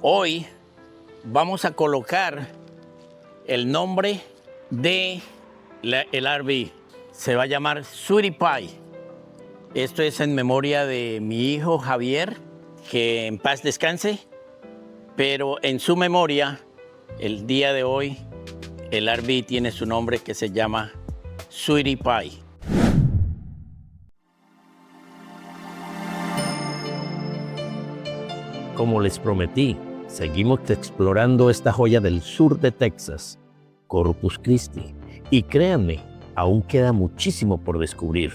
Hoy vamos a colocar el nombre de el RV. Se va a llamar Sweetie Pie. Esto es en memoria de mi hijo Javier, que en paz descanse. Pero en su memoria, el día de hoy, el RV tiene su nombre que se llama Sweetie Pie. Como les prometí, seguimos explorando esta joya del sur de Texas, Corpus Christi. Y créanme, aún queda muchísimo por descubrir.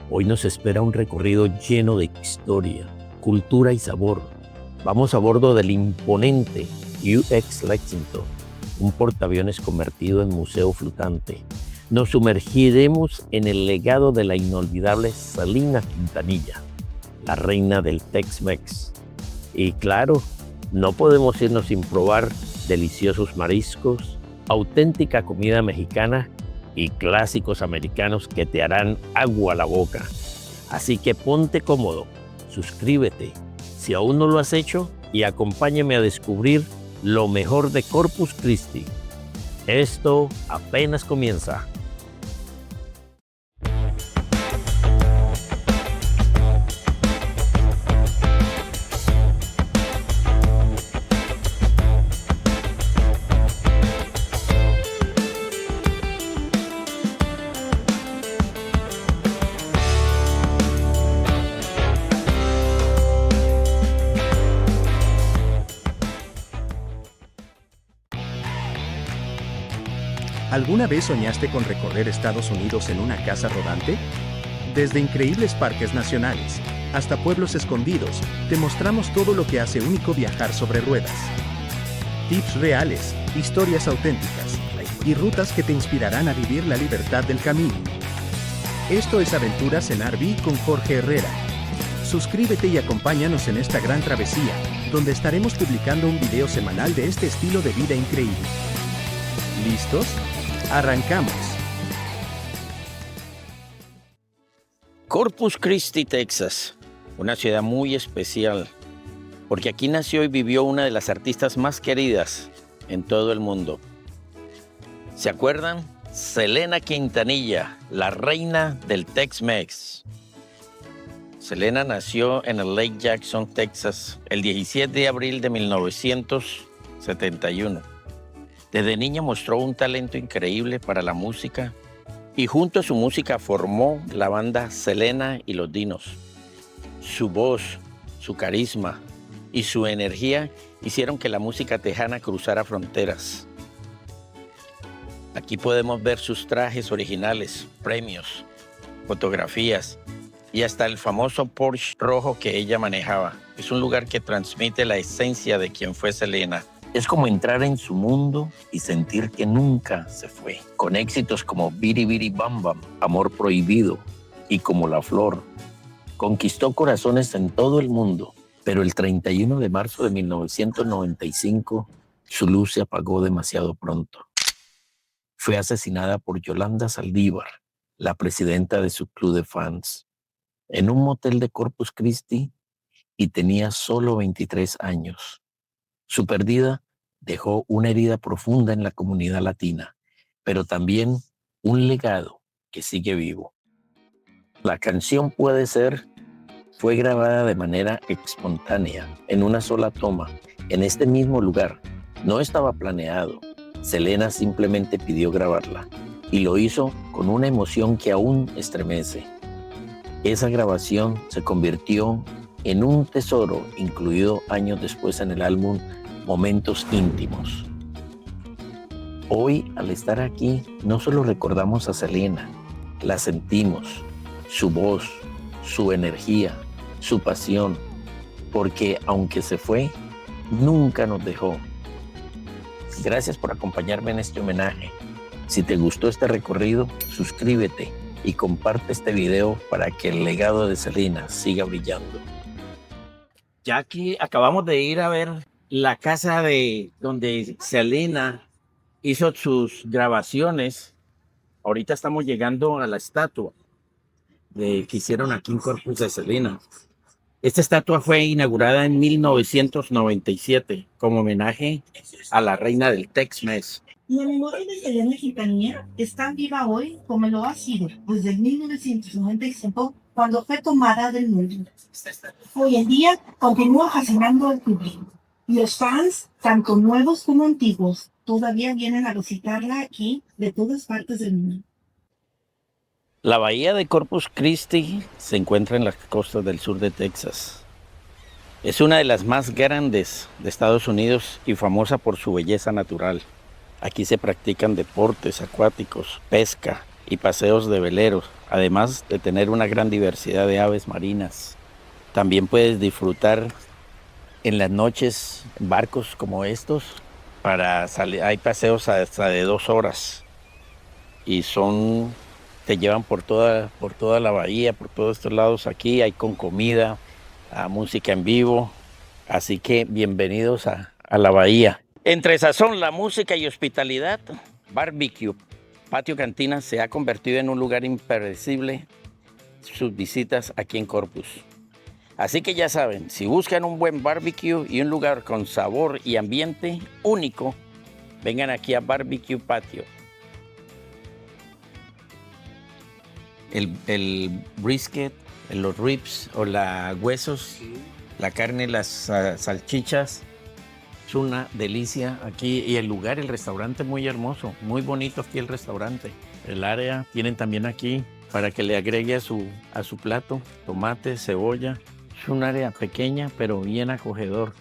Hoy nos espera un recorrido lleno de historia, cultura y sabor. Vamos a bordo del imponente UX Lexington, un portaaviones convertido en museo flotante. Nos sumergiremos en el legado de la inolvidable Selena Quintanilla, la reina del Tex-Mex. Y claro, no podemos irnos sin probar deliciosos mariscos, auténtica comida mexicana y clásicos americanos que te harán agua a la boca. Así que ponte cómodo, suscríbete si aún no lo has hecho y acompáñame a descubrir lo mejor de Corpus Christi. Esto apenas comienza. ¿Alguna vez soñaste con recorrer Estados Unidos en una casa rodante? Desde increíbles parques nacionales hasta pueblos escondidos, te mostramos todo lo que hace único viajar sobre ruedas. Tips reales, historias auténticas y rutas que te inspirarán a vivir la libertad del camino. Esto es Aventuras en RV con Jorge Herrera. Suscríbete y acompáñanos en esta gran travesía, donde estaremos publicando un video semanal de este estilo de vida increíble. ¿Listos? ¡Arrancamos! Corpus Christi, Texas, una ciudad muy especial, porque aquí nació y vivió una de las artistas más queridas en todo el mundo. ¿Se acuerdan? Selena Quintanilla, la reina del Tex-Mex. Selena nació en el Lake Jackson, Texas, el 17 de abril de 1971. Desde niña mostró un talento increíble para la música y junto a su música formó la banda Selena y los Dinos. Su voz, su carisma y su energía hicieron que la música tejana cruzara fronteras. Aquí podemos ver sus trajes originales, premios, fotografías y hasta el famoso Porsche rojo que ella manejaba. Es un lugar que transmite la esencia de quien fue Selena. Es como entrar en su mundo y sentir que nunca se fue. Con éxitos como Biri Biri Bam Bam, Amor Prohibido y Como la Flor. Conquistó corazones en todo el mundo, pero el 31 de marzo de 1995 su luz se apagó demasiado pronto. Fue asesinada por Yolanda Saldívar, la presidenta de su club de fans, en un motel de Corpus Christi y tenía solo 23 años. Su pérdida dejó una herida profunda en la comunidad latina, pero también un legado que sigue vivo. La canción Puede Ser fue grabada de manera espontánea, en una sola toma, en este mismo lugar. No estaba planeado. Selena simplemente pidió grabarla y lo hizo con una emoción que aún estremece. Esa grabación se convirtió en un tesoro incluido años después en el álbum Momentos Íntimos. Hoy, al estar aquí, no solo recordamos a Selena, la sentimos, su voz, su energía, su pasión, porque aunque se fue, nunca nos dejó. Gracias por acompañarme en este homenaje. Si te gustó este recorrido, suscríbete y comparte este video para que el legado de Selena siga brillando. Ya que acabamos de ir a ver la casa de donde Selena hizo sus grabaciones, ahorita estamos llegando a la estatua que hicieron aquí en Corpus de Selena. Esta estatua fue inaugurada en 1997 como homenaje a la reina del Tex-Mex. La memoria de Selena Quintanilla es tan viva hoy como lo ha sido desde 1995, cuando fue tomada del mundo. Hoy en día continúa fascinando al público. Los fans, tanto nuevos como antiguos, todavía vienen a visitarla aquí de todas partes del mundo. La bahía de Corpus Christi se encuentra en las costas del sur de Texas. Es una de las más grandes de Estados Unidos y famosa por su belleza natural. Aquí se practican deportes acuáticos, pesca y paseos de veleros, además de tener una gran diversidad de aves marinas. También puedes disfrutar en las noches barcos como estos. Para salir, hay paseos hasta de 2 horas y te llevan por toda la bahía, por todos estos lados aquí. Hay con comida, música en vivo, así que bienvenidos a la bahía. Entre sazón, la música y hospitalidad, barbecue, patio cantina se ha convertido en un lugar impredecible sus visitas aquí en Corpus. Así que ya saben, si buscan un buen barbecue y un lugar con sabor y ambiente único, vengan aquí a Barbecue Patio. El brisket, los ribs o los huesos, la carne, las salchichas, es una delicia aquí. Y el lugar, el restaurante muy hermoso, muy bonito aquí el restaurante. El área tienen también aquí para que le agregue a su plato tomate, cebolla. Es un área pequeña pero bien acogedor.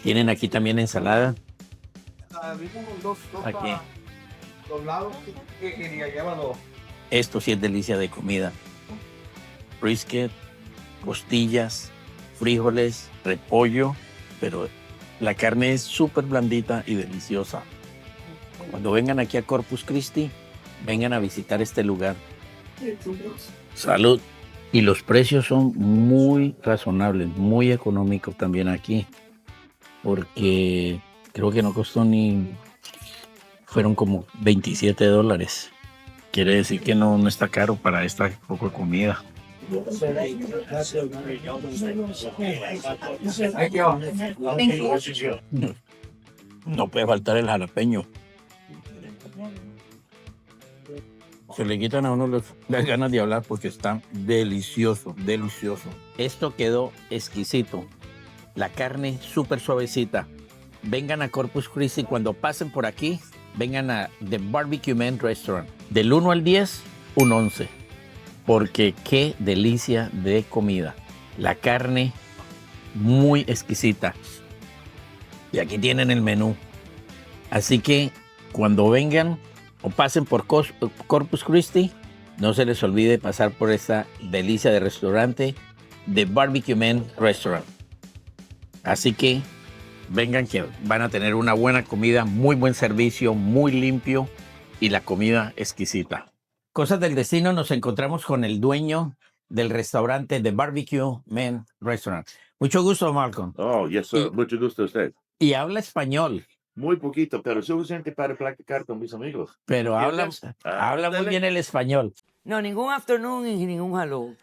Tienen aquí también ensalada. Aquí. Esto sí es delicia de comida. Brisket, costillas, frijoles, repollo, pero la carne es súper blandita y deliciosa. Cuando vengan aquí a Corpus Christi, vengan a visitar este lugar. Salud. Y los precios son muy razonables, muy económicos también aquí, porque creo que no costó fueron como $27. Quiere decir que no está caro para esta poco comida. No puede faltar el jalapeño. Se le quitan a uno las ganas de hablar porque está delicioso, delicioso. Esto quedó exquisito. La carne súper suavecita. Vengan a Corpus Christi. Cuando pasen por aquí, vengan a The Barbecue Man Restaurant. Del 1 al 10, un 11. Porque qué delicia de comida. La carne muy exquisita. Y aquí tienen el menú. Así que cuando vengan o pasen por Corpus Christi, no se les olvide pasar por esta delicia de restaurante, The Barbecue Man Restaurant. Así que vengan, que van a tener una buena comida, muy buen servicio, muy limpio y la comida exquisita. Cosas del destino, nos encontramos con el dueño del restaurante The Barbecue Man Restaurant. Mucho gusto, Malcolm. Oh, yes, sir. Mucho gusto a usted. Y habla español. Muy poquito, pero suficiente para platicar con mis amigos. Pero habla muy dale. bien el español. No, ningún afternoon y ningún hello.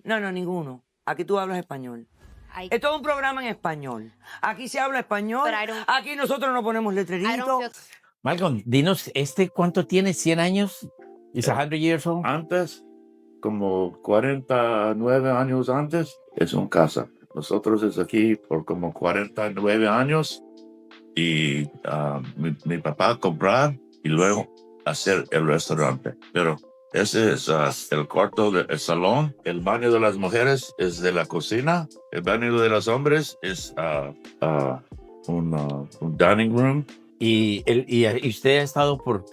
No, ninguno. Aquí tú hablas español. Esto es un programa en español. Aquí se habla español. Aquí nosotros no ponemos letreritos. Malcolm, dinos, ¿cuánto tiene? ¿100 años? ¿Es 100 years old? Antes, como 49 años antes, es una casa. Nosotros es aquí por como 49 años y mi papá comprar y luego hacer el restaurante. Pero ese es el cuarto, el salón. El baño de las mujeres es de la cocina. El baño de los hombres es un dining room. Y usted ha estado por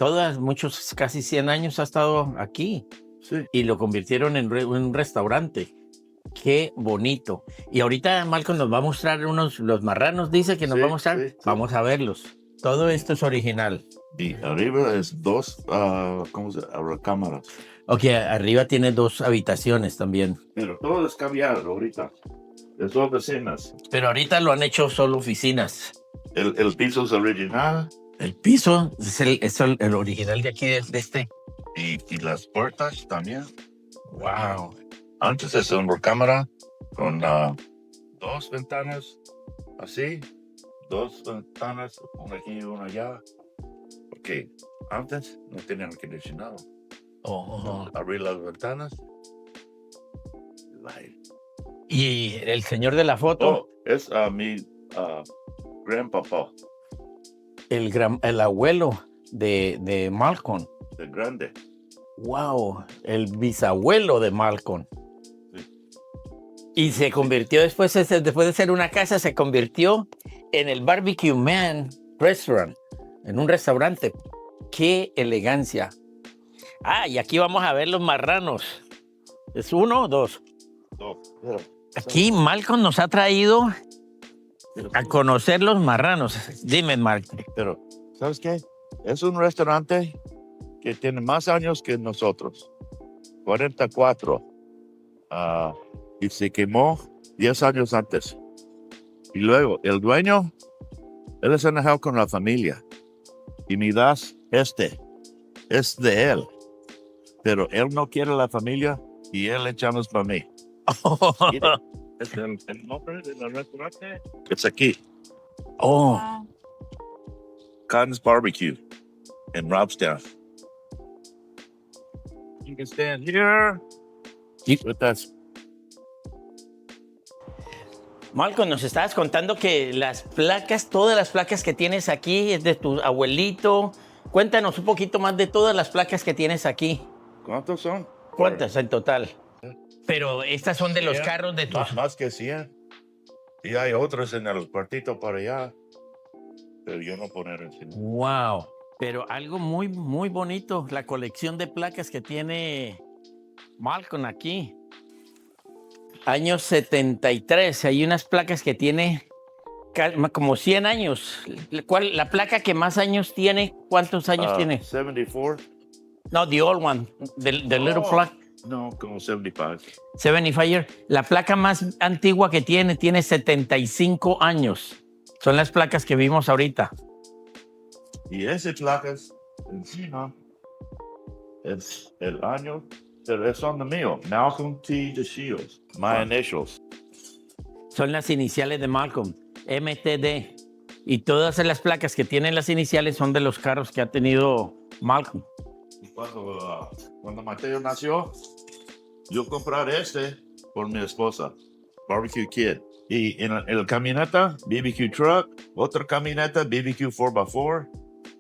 casi 100 años ha estado aquí. Sí. Y lo convirtieron en un restaurante. Qué bonito. Y ahorita Malcolm nos va a mostrar los marranos, dice que nos va a mostrar. Sí. Vamos a verlos. Todo esto es original. Y arriba es dos cámaras. Ok, arriba tiene 2 habitaciones también. Pero todo es cambiado ahorita. Es oficinas. Pero ahorita lo han hecho solo oficinas. El piso es original. El piso es el original de aquí, de este. Y las puertas también. Wow. Antes es una cámara con dos ventanas así, dos ventanas, una aquí y una allá, porque antes no tenían aire acondicionado. Abrir las ventanas. Y el señor de la foto, Es mi grandpapá, el abuelo de Malcolm. el grande. Wow, el bisabuelo de Malcolm. Sí. Y se convirtió después de ser una casa, se convirtió en el Barbecue Man Restaurant, en un restaurante. ¡Qué elegancia! Ah, y aquí vamos a ver los marranos. ¿Es uno o dos? No, Aquí Malcolm nos ha traído a conocer los marranos. Dime, Mark. pero, ¿sabes qué? Es un restaurante que tiene más años que nosotros. 44. Y se quemó 10 años antes. Y luego, el dueño, él es enojado con la familia. Y me das es de él. Pero él no quiere la familia y él echamos para mí. Mire, es el nombre del restaurante. Es aquí, Oh, Cotton's Barbecue in Robstown. You can stand here with us. Malcolm, nos estabas contando que las placas, todas las placas que tienes aquí es de tu abuelito. Cuéntanos un poquito más de todas las placas que tienes aquí. ¿Cuántos son? ¿Cuántas en total? Pero estas son de los 100, carros de tus... Más que 100. Y hay otros en el cuartito para allá. Pero yo no poner encima. Wow. Pero algo muy, muy bonito, la colección de placas que tiene Malcolm aquí. Año 73, hay unas placas que tiene como 100 años. La placa que más años tiene, ¿cuántos años tiene? 74. No, the old one, the little plaque. No, como 75. 75 years. La placa más antigua que tiene 75 años. Son las placas que vimos ahorita. Y ese placas encima es el año, pero son de mío. Malcolm T. DeShields. My initials. Son las iniciales de Malcolm, MTD. Y todas las placas que tienen las iniciales son de los carros que ha tenido Malcolm. Cuando Mateo nació, yo compré este por mi esposa, Barbecue Kid. Y en el camioneta, BBQ Truck, otra camioneta, BBQ 4x4.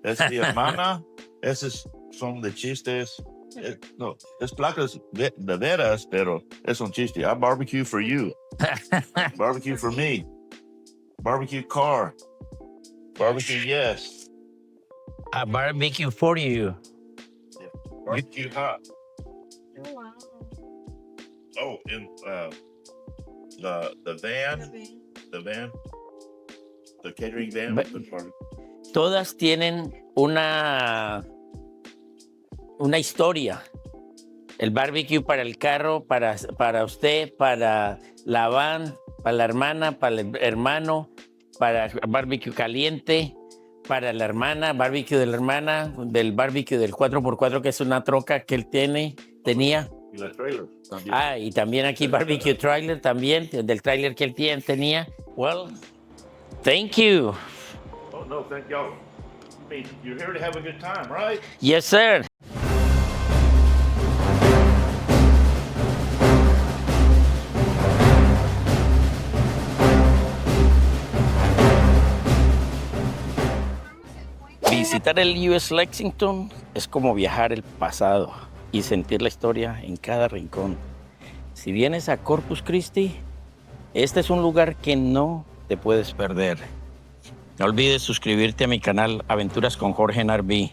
Es mi hermana. Esos son de chistes. No, es placas de veras, pero es un chiste. I barbecue for you. Barbecue for me. Barbecue car. Barbecue yes. A barbecue for you. Barbecue hot. Oh, and the van, the catering van. Todas tienen una historia. El barbecue para el carro, para usted, para la van, para la hermana, para el hermano, para el barbecue caliente, para la hermana, barbecue de la hermana, del barbecue del 4x4, que es una troca que él tenía. Y la trailer también. Ah, y también aquí barbecue trailer también, del trailer que él tenía. Well, thank you. Oh, no, thank y'all. I mean, you're here to have a good time, right? Yes, sir. Visitar el US Lexington es como viajar el pasado y sentir la historia en cada rincón. Si vienes a Corpus Christi, este es un lugar que no te puedes perder. No olvides suscribirte a mi canal Aventuras con Jorge en RV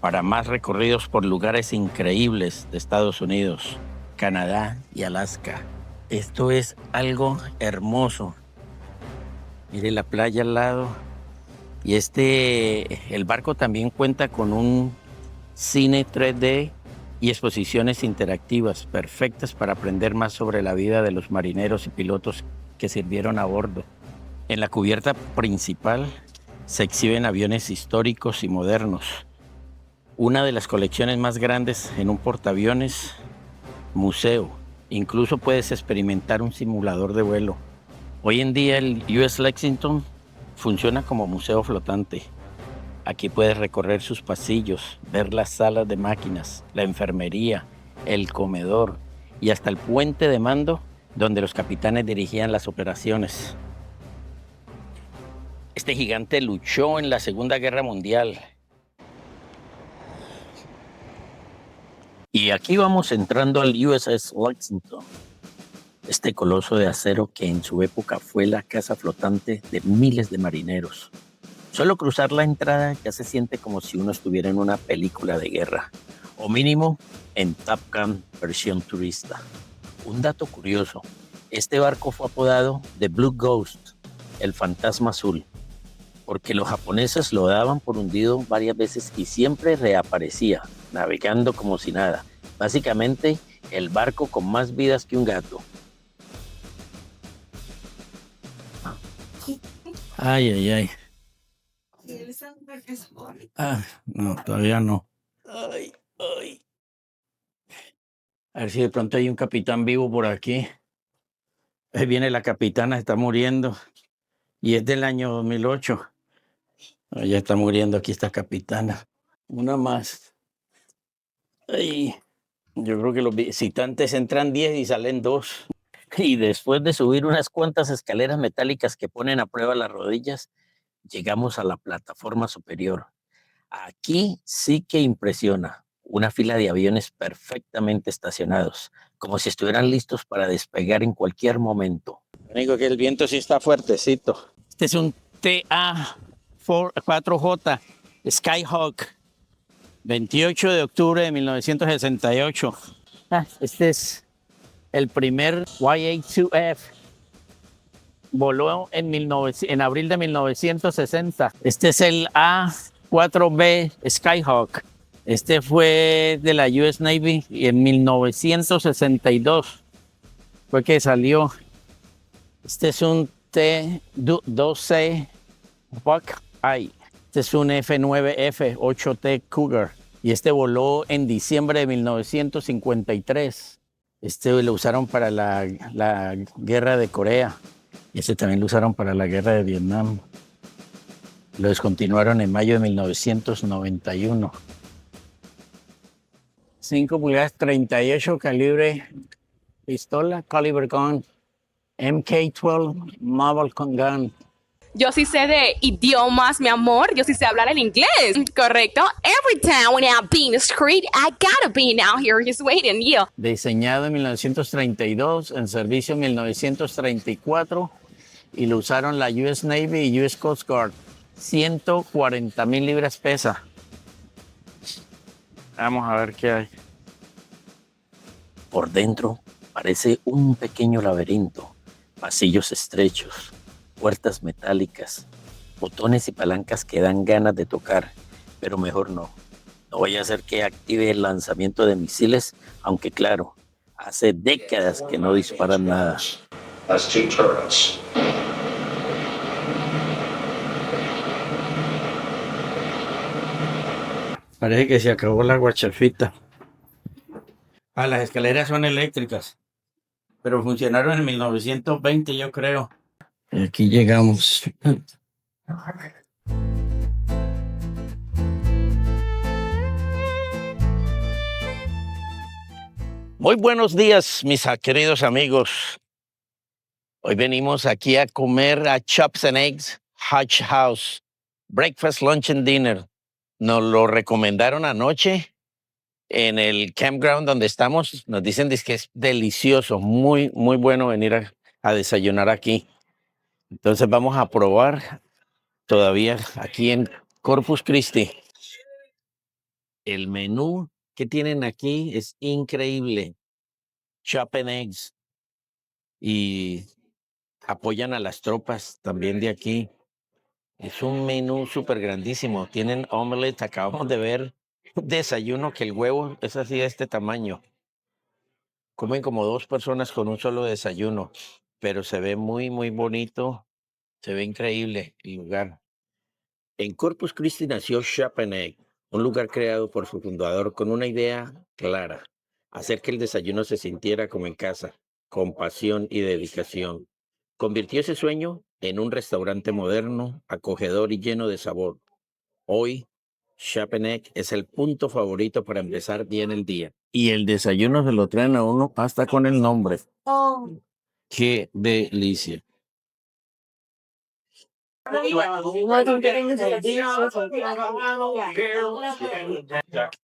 para más recorridos por lugares increíbles de Estados Unidos, Canadá y Alaska. Esto es algo hermoso. Mire la playa al lado. Y el barco también cuenta con un cine 3D y exposiciones interactivas perfectas para aprender más sobre la vida de los marineros y pilotos que sirvieron a bordo. En la cubierta principal se exhiben aviones históricos y modernos. Una de las colecciones más grandes en un portaaviones museo Incluso puedes experimentar un simulador de vuelo. Hoy en día el USS Lexington funciona como museo flotante. Aquí puedes recorrer sus pasillos, ver las salas de máquinas, la enfermería, el comedor y hasta el puente de mando donde los capitanes dirigían las operaciones. Este gigante luchó en la Segunda Guerra Mundial. Y aquí vamos entrando al USS Lexington, este coloso de acero que en su época fue la casa flotante de miles de marineros. Solo cruzar la entrada ya se siente como si uno estuviera en una película de guerra, o mínimo en Top Gun versión turista. Un dato curioso, este barco fue apodado The Blue Ghost, el fantasma azul, porque los japoneses lo daban por hundido varias veces y siempre reaparecía, navegando como si nada. Básicamente, el barco con más vidas que un gato. Ay, ay, ay. No, todavía no. Ay, ay. A ver si de pronto hay un capitán vivo por aquí. Ahí viene la capitana, está muriendo. Y es del año 2008. Ya está muriendo aquí esta capitana. Una más. Ay, yo creo que los visitantes entran 10 y salen 2. Y después de subir unas cuantas escaleras metálicas que ponen a prueba las rodillas, llegamos a la plataforma superior. Aquí sí que impresiona. Una fila de aviones perfectamente estacionados, como si estuvieran listos para despegar en cualquier momento. Lo único que el viento sí está fuertecito. Este es un TA-4J Skyhawk, 28 de octubre de 1968. Este es el primer YA-2F. Voló en abril de 1960. Este es el A-4B Skyhawk. Este fue de la US Navy y en 1962 fue que salió. Este es un T-12C Buckeye. Este es un F-9F 8T Cougar. Y este voló en diciembre de 1953. Este lo usaron para la guerra de Corea. Y este también lo usaron para la guerra de Vietnam. Lo descontinuaron en mayo de 1991. 5 pulgadas, 38 calibre pistola, caliber gun, MK-12 mobile gun. Yo sí sé de idiomas, mi amor. Yo sí sé hablar el inglés. Correcto. Every time when I'm being discreet, I gotta be out here just waiting. Yeah. Diseñado en 1932, en servicio en 1934 y lo usaron la US Navy y US Coast Guard. 140,000 libras pesa. Vamos a ver qué hay. Por dentro parece un pequeño laberinto, pasillos estrechos, puertas metálicas, botones y palancas que dan ganas de tocar, pero mejor no. No vaya a ser que active el lanzamiento de misiles, aunque claro, hace décadas que no disparan nada. Parece que se acabó la guachafita. Las escaleras son eléctricas, pero funcionaron en 1920, yo creo. Y aquí llegamos. Muy buenos días, mis queridos amigos. Hoy venimos aquí a comer a Chops and Eggs Hutch House. Breakfast, lunch and dinner. Nos lo recomendaron anoche en el campground donde estamos. Nos dicen que es delicioso, muy, muy bueno venir a desayunar aquí. Entonces vamos a probar todavía aquí en Corpus Christi. El menú que tienen aquí es increíble. Chop and Eggs. Y apoyan a las tropas también de aquí. Es un menú súper grandísimo. Tienen omelette. Acabamos de ver un desayuno que el huevo es así de este tamaño. Comen como 2 personas con un solo desayuno, pero se ve muy, muy bonito. Se ve increíble el lugar. En Corpus Christi nació Shop and Egg, un lugar creado por su fundador con una idea clara: hacer que el desayuno se sintiera como en casa, con pasión y dedicación. Convirtió ese sueño en un restaurante moderno, acogedor y lleno de sabor. Hoy, Chapenek es el punto favorito para empezar bien el día. Y el desayuno se lo traen a uno hasta con el nombre. Oh. ¡Qué delicia!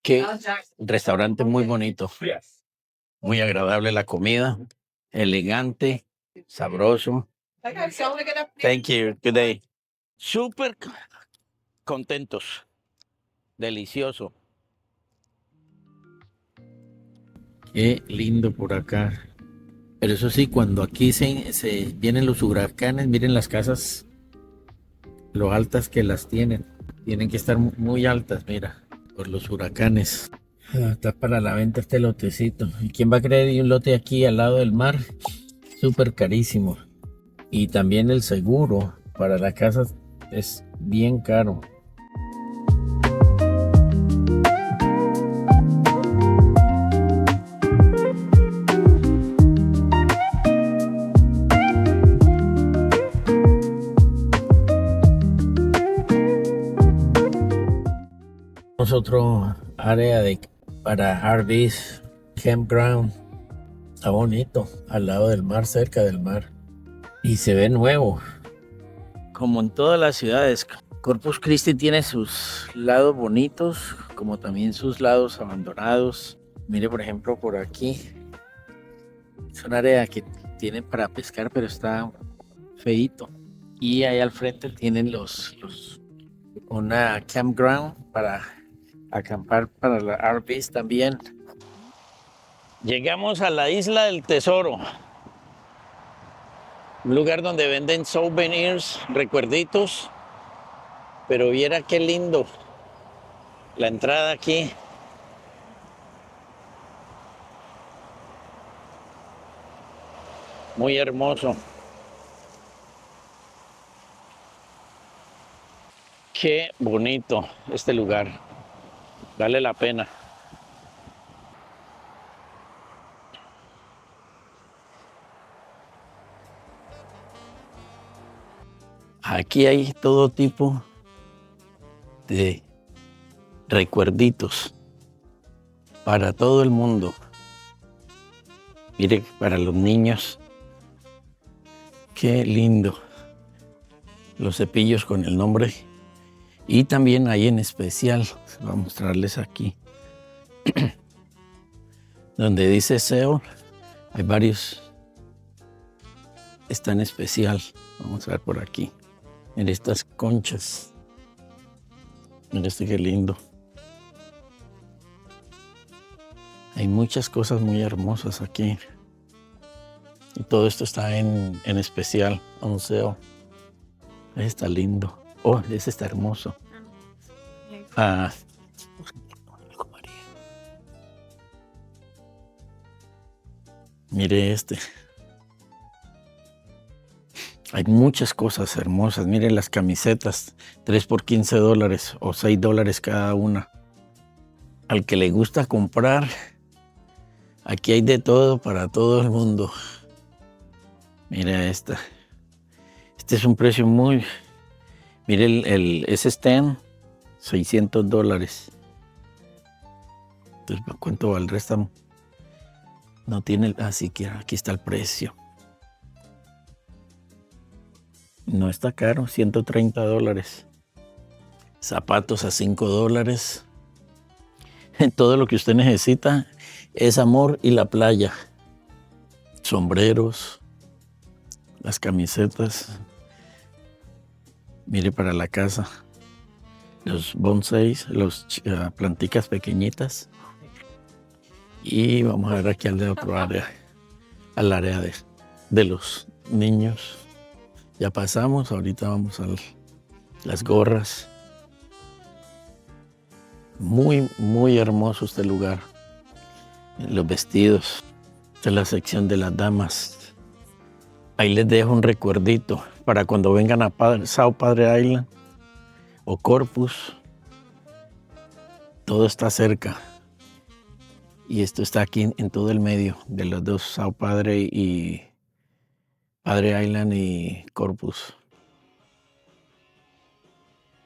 Qué restaurante muy bonito, muy agradable la comida, elegante, sabroso. Thank you. Good day. Súper contentos. Delicioso. Qué lindo por acá. Pero eso sí, cuando aquí se vienen los huracanes, miren las casas, lo altas que las tienen. Tienen que estar muy altas, mira, por los huracanes. Está para la venta este lotecito. ¿Y quién va a querer un lote aquí al lado del mar? Súper carísimo. Y también el seguro para la casa es bien caro. Otro área para RVs, campground. Está bonito, al lado del mar, cerca del mar. Y se ve nuevo. Como en todas las ciudades, Corpus Christi tiene sus lados bonitos, como también sus lados abandonados. Mire, por ejemplo, por aquí. Es un área que tienen para pescar, pero está feíto. Y ahí al frente tienen una campground para acampar para las RVs también. Llegamos a la Isla del Tesoro, un lugar donde venden souvenirs, recuerditos, pero viera qué lindo la entrada aquí. Muy hermoso. Qué bonito este lugar. Vale la pena. Aquí hay todo tipo de recuerditos para todo el mundo. Mire, para los niños. Qué lindo. Los cepillos con el nombre. Y también hay en especial, voy a mostrarles aquí, donde dice SEO, hay varios, está en especial. Vamos a ver por aquí. Miren estas conchas. Miren este qué lindo. Hay muchas cosas muy hermosas aquí. Y todo esto está en especial, un SEO. Está lindo. Oh, ese está hermoso. Mire este. Hay muchas cosas hermosas. Miren las camisetas. 3 por $15 o $6 cada una. Al que le gusta comprar, aquí hay de todo para todo el mundo. Mire esta. Este es un precio muy... Mire ese stand, $600. Entonces, ¿cuánto vale el resto? No tiene, así que aquí está el precio. No está caro, $130. Zapatos a $5. Todo lo que usted necesita es amor y la playa. Sombreros, las camisetas. Mire, para la casa, los bonsáis, las planticas pequeñitas. Y vamos a ver aquí al otro área, al área de los niños. Ya pasamos, ahorita vamos a las gorras. Muy, muy hermoso este lugar. Los vestidos, esta es la sección de las damas. Ahí les dejo un recuerdito para cuando vengan a South Padre Island o Corpus. Todo está cerca. Y esto está aquí en todo el medio de los dos, Sao Padre y Padre Island y Corpus.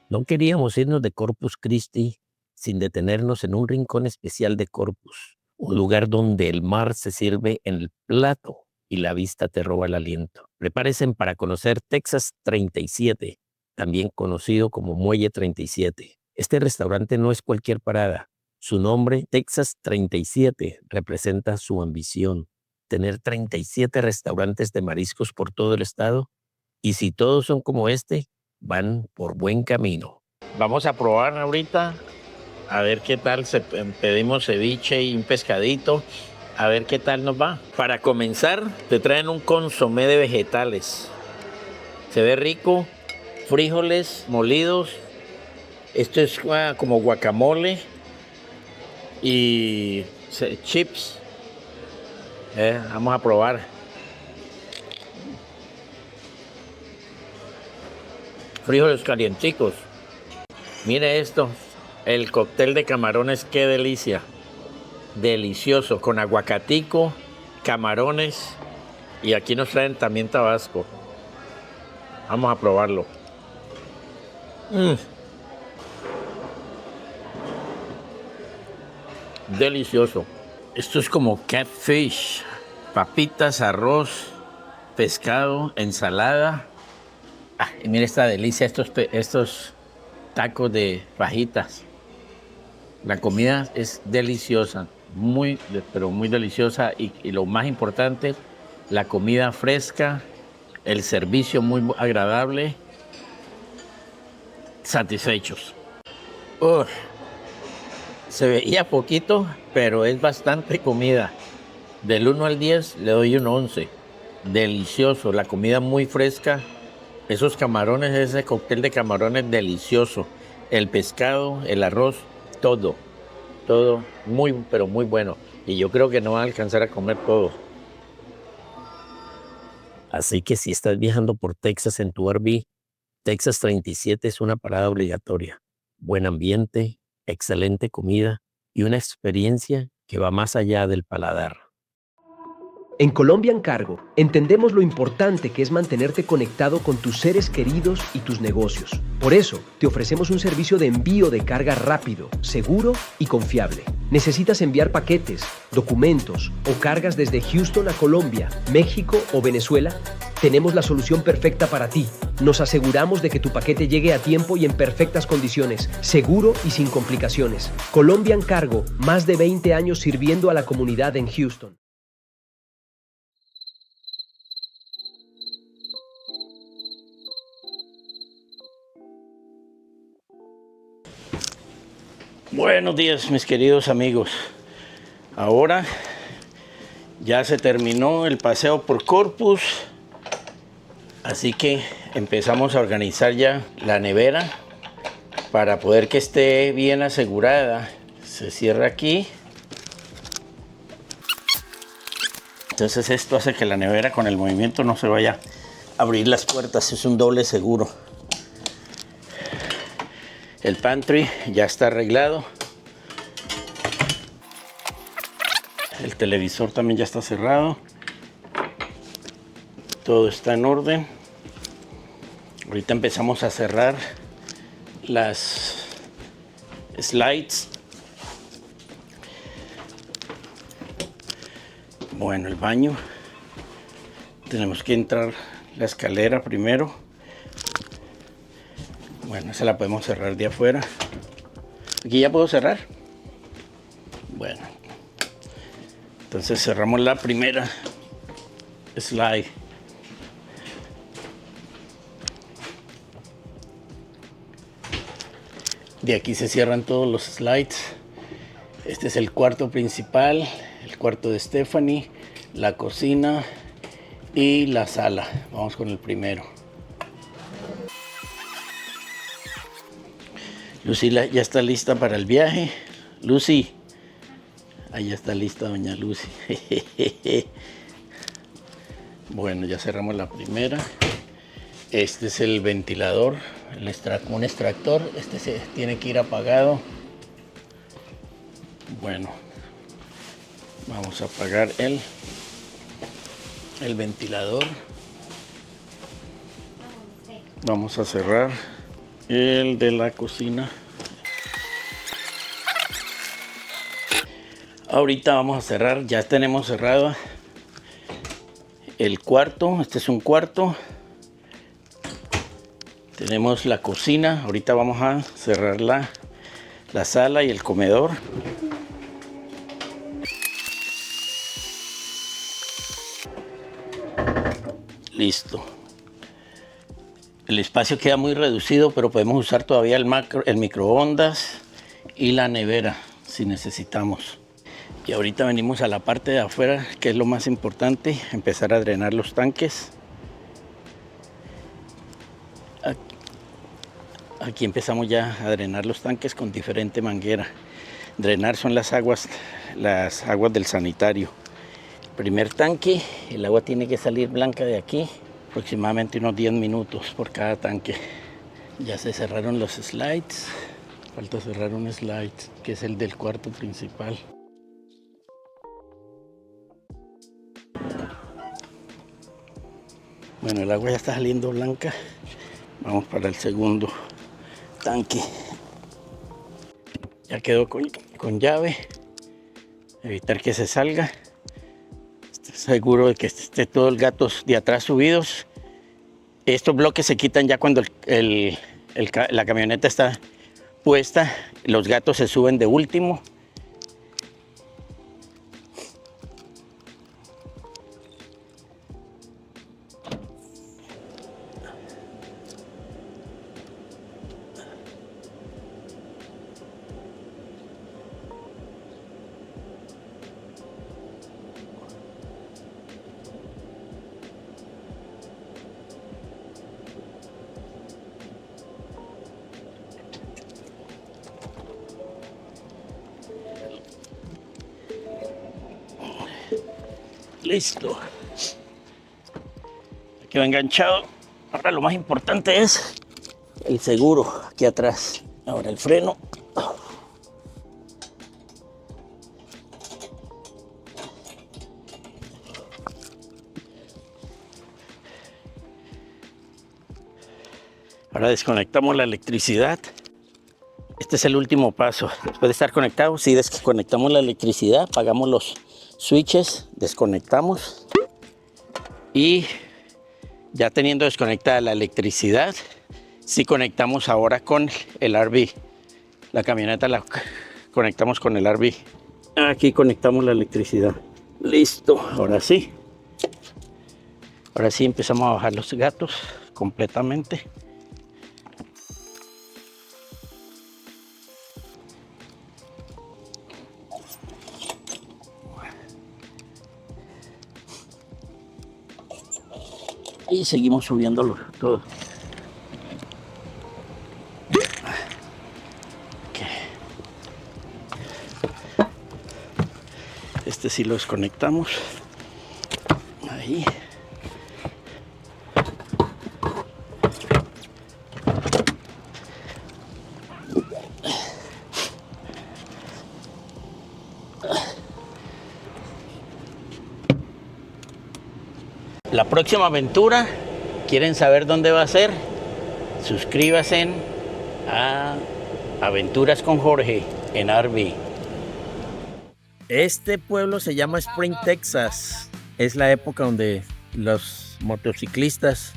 No queríamos irnos de Corpus Christi sin detenernos en un rincón especial de Corpus, un lugar donde el mar se sirve en el plato y la vista te roba el aliento. Prepárense para conocer Texas 37, también conocido como Muelle 37. Este restaurante no es cualquier parada. Su nombre, Texas 37, representa su ambición. Tener 37 restaurantes de mariscos por todo el estado, y si todos son como este, van por buen camino. Vamos a probar ahorita, a ver qué tal. Pedimos ceviche y un pescadito, a ver qué tal nos va. Para comenzar, te traen un consomé de vegetales. Se ve rico, frijoles molidos. Esto es como guacamole y chips. Vamos a probar. Frijoles calienticos. Mire esto, el cóctel de camarones, qué delicia. Delicioso, con aguacatico, camarones y aquí nos traen también tabasco. Vamos a probarlo. Delicioso. Esto es como catfish, papitas, arroz, pescado, ensalada. Y mira esta delicia, estos tacos de fajitas. La comida es deliciosa, pero muy deliciosa y lo más importante, la comida fresca, el servicio muy agradable, satisfechos. Se veía poquito, pero es bastante comida. Del 1 al 10 le doy un 11. Delicioso, la comida muy fresca. Esos camarones, ese cóctel de camarones delicioso. El pescado, el arroz, todo muy, pero muy bueno. Y yo creo que no va a alcanzar a comer todo. Así que si estás viajando por Texas en tu RV, Texas 37 es una parada obligatoria. Buen ambiente, excelente comida y una experiencia que va más allá del paladar. En Colombian Cargo, entendemos lo importante que es mantenerte conectado con tus seres queridos y tus negocios. Por eso, te ofrecemos un servicio de envío de carga rápido, seguro y confiable. ¿Necesitas enviar paquetes, documentos o cargas desde Houston a Colombia, México o Venezuela? Tenemos la solución perfecta para ti. Nos aseguramos de que tu paquete llegue a tiempo y en perfectas condiciones, seguro y sin complicaciones. Colombian Cargo, más de 20 años sirviendo a la comunidad en Houston. Buenos días, mis queridos amigos. Ahora ya se terminó el paseo por Corpus, así que empezamos a organizar ya la nevera para poder que esté bien asegurada. Se cierra aquí. Entonces esto hace que la nevera con el movimiento no se vaya a abrir las puertas. Es un doble seguro. El pantry ya está arreglado. El televisor también ya está cerrado. Todo está en orden. Ahorita empezamos a cerrar las slides. Bueno, el baño. Tenemos que entrar la escalera primero. Bueno, esa la podemos cerrar de afuera. ¿Aquí ya puedo cerrar? Bueno. Entonces cerramos la primera slide. De aquí se cierran todos los slides. Este es el cuarto principal, el cuarto de Stephanie, la cocina y la sala. Vamos con el primero. Lucy ya está lista para el viaje. Lucy. Ahí ya está lista doña Lucy. Bueno, ya cerramos la primera. Este es el ventilador, un extractor. Este se tiene que ir apagado. Bueno, Vamos a apagar el ventilador. Vamos a cerrar el de la cocina. Ahorita vamos a cerrar, ya tenemos cerrado el cuarto. Este es un cuarto. Tenemos la cocina. Ahorita vamos a cerrar la sala y el comedor. Listo. El espacio queda muy reducido, pero podemos usar todavía el microondas y la nevera si necesitamos. Y ahorita venimos a la parte de afuera, que es lo más importante, empezar a drenar los tanques. Aquí empezamos ya a drenar los tanques con diferente manguera. Drenar son las aguas del sanitario. Primer tanque, el agua tiene que salir blanca de aquí, aproximadamente unos 10 minutos por cada tanque. Ya se cerraron los slides, falta cerrar un slide, que es el del cuarto principal. Bueno, el agua ya está saliendo blanca. Vamos para el segundo tanque. Ya quedó con llave, evitar que se salga. Estoy seguro de que esté todo el gatos de atrás subidos. Estos bloques se quitan ya cuando la camioneta está puesta. Los gatos se suben de último. Listo. Quedó enganchado. Ahora lo más importante es el seguro aquí atrás. Ahora el freno. Ahora desconectamos la electricidad. Este es el último paso. Después de estar conectado, si desconectamos la electricidad, apagamos los switches, desconectamos y ya teniendo desconectada la electricidad, si conectamos ahora con el RV. La camioneta la conectamos con el RV. Aquí conectamos la electricidad. Listo, ahora sí. Ahora sí empezamos a bajar los gatos completamente. Y seguimos subiéndolo todo. Okay. Este sí lo desconectamos. Ahí. La próxima aventura, ¿quieren saber dónde va a ser? Suscríbanse a Aventuras con Jorge en RV. Este pueblo se llama Spring, Texas. Es la época donde los motociclistas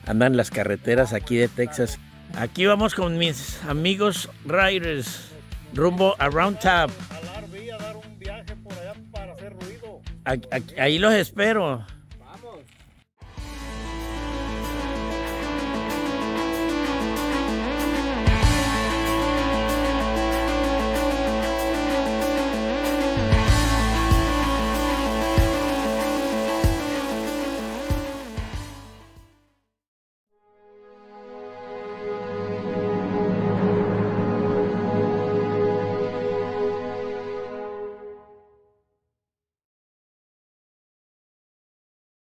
andan en las carreteras aquí de Texas. Aquí vamos con mis amigos riders rumbo a Round Top. Ahí los espero.